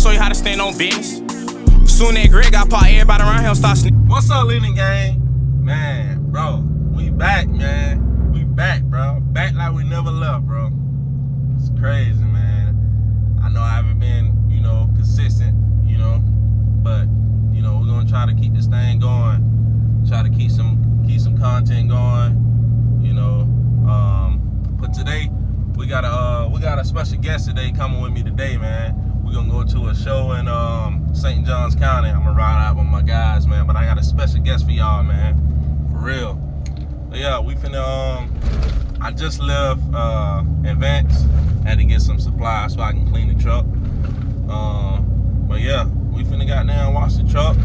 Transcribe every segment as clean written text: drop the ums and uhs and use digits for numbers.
show you how to stand on business. Soon that Greg got part, everybody around here start sneaking. What's up, Leanin gang? Man, bro, we back, man. We back, bro. Back like we never left, bro. It's crazy, man. I know I haven't been, consistent, but, we're gonna try to keep this thing going. Try to keep some content going, But today, we got a special guest today coming with me today, man. We're gonna go to a show in St. Johns County. I'm gonna ride out with my guys, man. But I got a special guest for y'all, man. For real. But yeah, we finna I just left Advance. Had to get some supplies so I can clean the truck. But yeah, we finna goddamn wash the truck,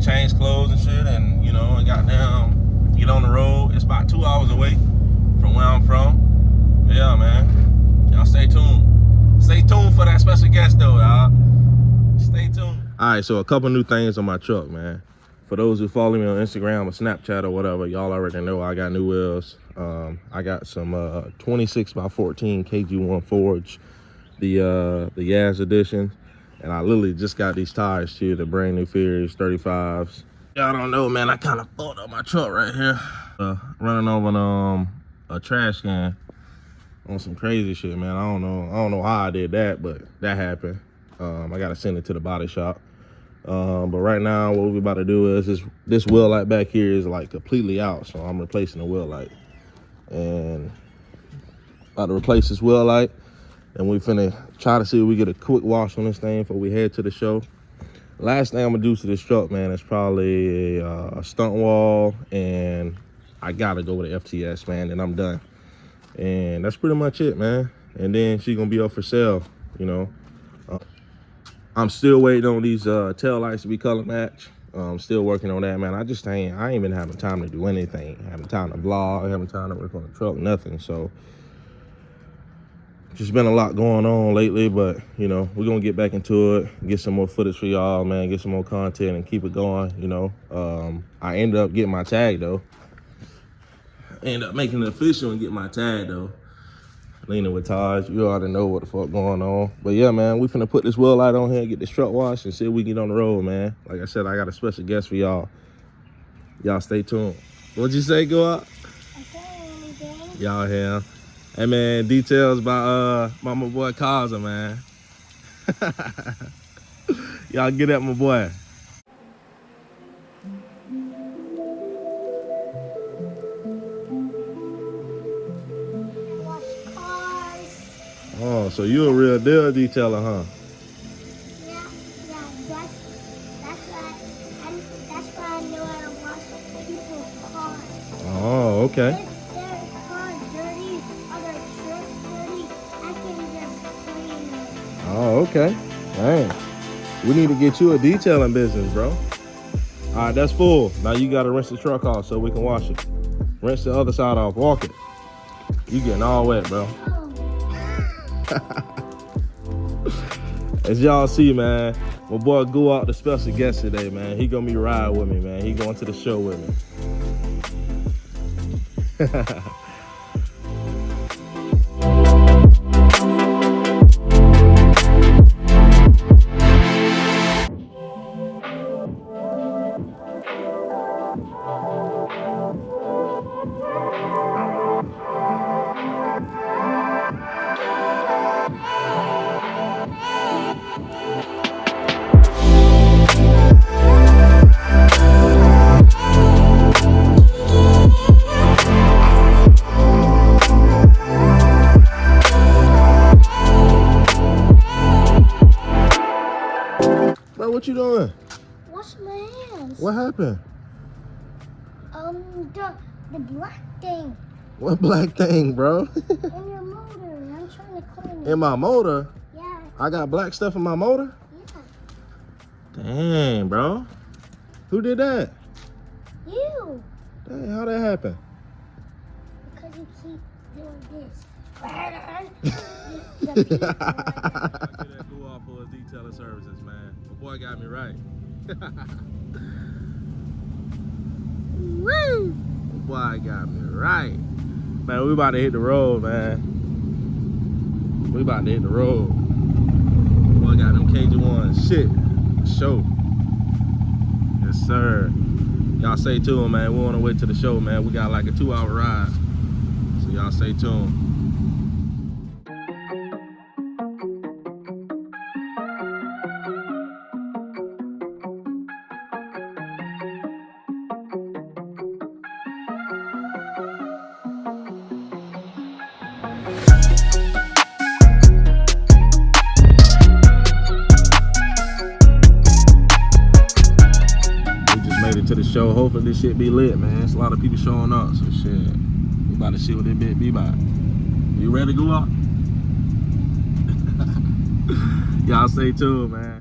change clothes and shit, and and goddamn get on the road. It's about 2 hours away from where I'm from. But yeah, man. Y'all stay tuned. Stay tuned for that special guest though, y'all. Stay tuned. Alright, so a couple new things on my truck, man. For those who follow me on Instagram or Snapchat or whatever, y'all already know I got new wheels. I got some 26x14 KG1 Forge, the Yaz edition. And I literally just got these tires too, the brand new Furious 35s. Y'all don't know, man, I kind of fucked up my truck right here. Running over a trash can on some crazy shit, man. I don't know how I did that, but that happened. I gotta send it to the body shop. But right now, what we about to do is this wheel light back here is like completely out, so I'm replacing the wheel light. And about to replace this wheel light, and we finna try to see if we get a quick wash on this thing before we head to the show. Last thing I'm gonna do to this truck, man, is probably a stunt wall, and I gotta go with the FTS, man, and I'm done. And that's pretty much it, man. And then she's gonna be up for sale, I'm still waiting on these tail lights to be color match. I'm still working on that, man. I ain't been having time to do anything. Having time to vlog, having time to work on the truck, nothing. So just been a lot going on lately, but we're gonna get back into it, get some more footage for y'all, man, get some more content and keep it going, I ended up getting my tag though. Ended up making it official and getting my tag though. Leanin with Taj, you already know what the fuck going on. But yeah, man, we finna put this wheel light on here and get this truck washed and see if we can get on the road, man. Like I said, I got a special guest for y'all. Y'all stay tuned. What'd you say, go up? Y'all here. Hey man, details by my boy Kaza, man. Y'all get at my boy. Oh, so you a real deal detailer, huh? Yeah, that's why I know how to wash people's cars. Oh, okay. If their car's dirty, or their shirt's dirty, I can just clean it. Oh, okay. Dang. We need to get you a detailing business, bro. All right, that's full. Now you got to rinse the truck off so we can wash it. Rinse the other side off. Walk it. You getting all wet, bro. As y'all see, man, my boy go out the special guest today, man. He gonna be riding with me, man. He going to the show with me. What you doing? Wash my hands. What happened? The black thing. What black thing, bro? In your motor. I'm trying to clean it. In my motor? Yeah. I got black stuff in my motor? Yeah. Dang, bro. Who did that? You. Dang, how'd that happen? Because you keep doing this. That do all for his detailing services, man. My boy got me right. Woo! My boy got me right. Man, we about to hit the road, man. We about to hit the road. Boy got them KG1 shit. Show. Yes, sir. Y'all stay tuned, man. We're on the way to the show, man. We got like a 2-hour ride. So y'all stay tuned. Made it to the show. Hopefully this shit be lit, man. It's a lot of people showing up, so shit. We about to see what this bit be about. You ready to go up? Y'all stay tuned, man.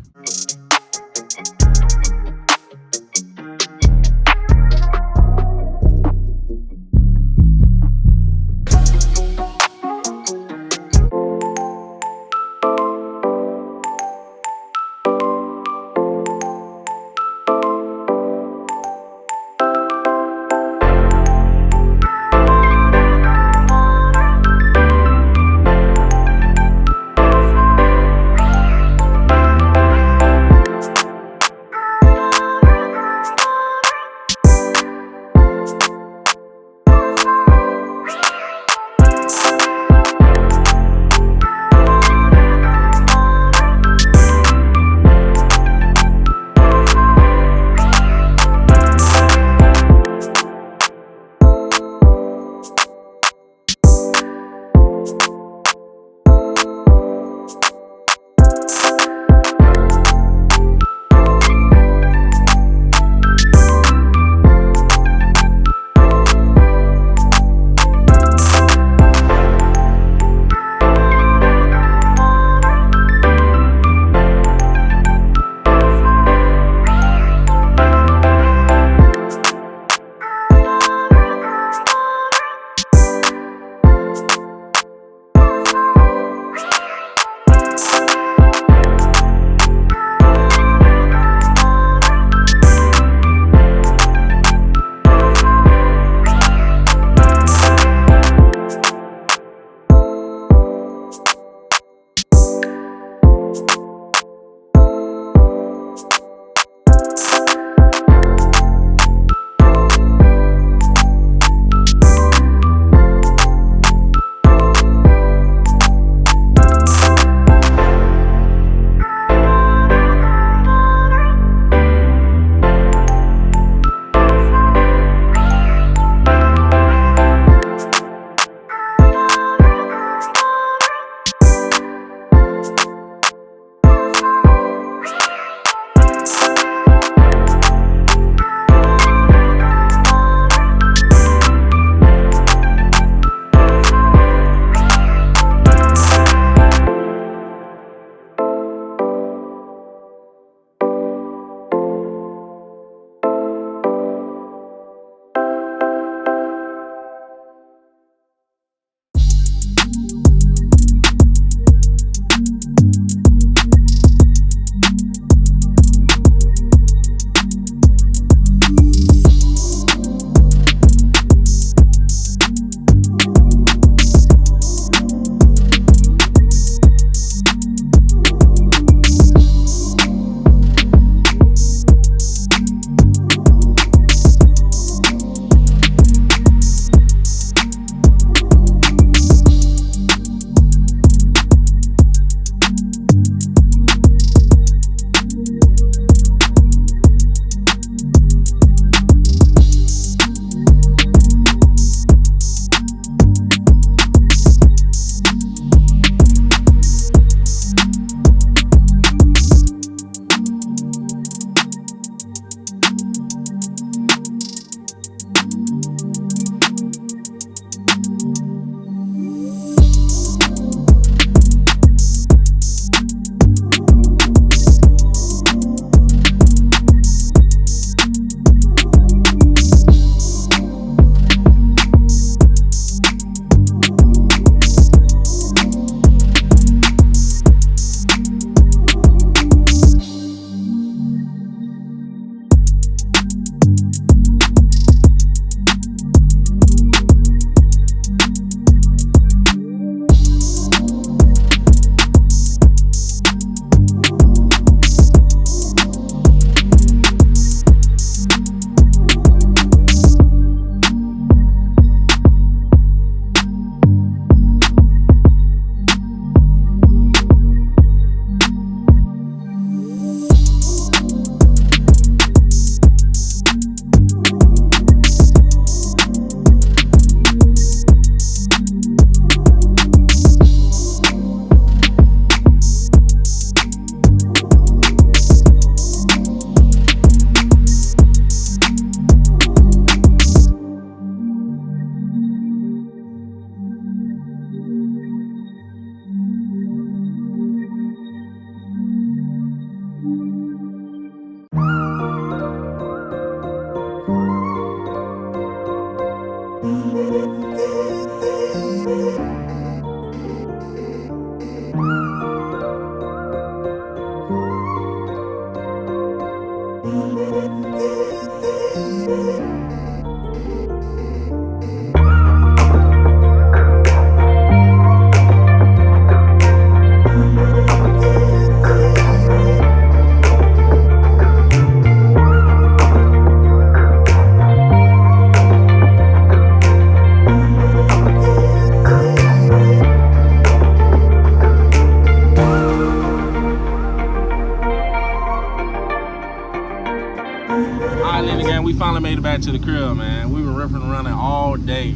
Alright, Leanin gang, we finally made it back to the crib, man. We were ripping and running all day.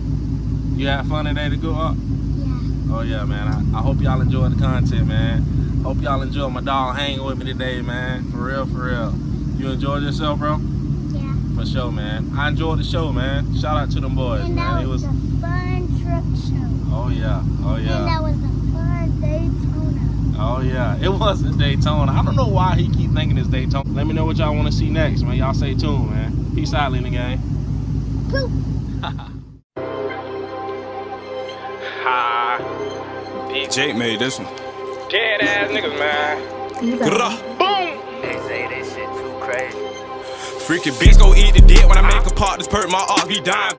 You had fun today to go up? Yeah. Oh yeah, man. I hope y'all enjoyed the content, man. Hope y'all enjoyed my dog hanging with me today, man. For real, for real. You enjoyed yourself, bro? Yeah. For sure, man. I enjoyed the show, man. Shout out to them boys, And man. that was a fun truck show. Oh yeah, oh yeah. And that was a fun Daytona. Oh yeah, it was a Daytona. I don't know why he keep thinking it's Daytona. Let me know what y'all want to see next, man. Y'all stay tuned, man. Peace out, Leanin gang. Poop. Ha. DJ made this one. Dead ass niggas, man. Boom. They say this shit too crazy. Freaky bitch go eat the dick when I make a part. This perk my off, he dying.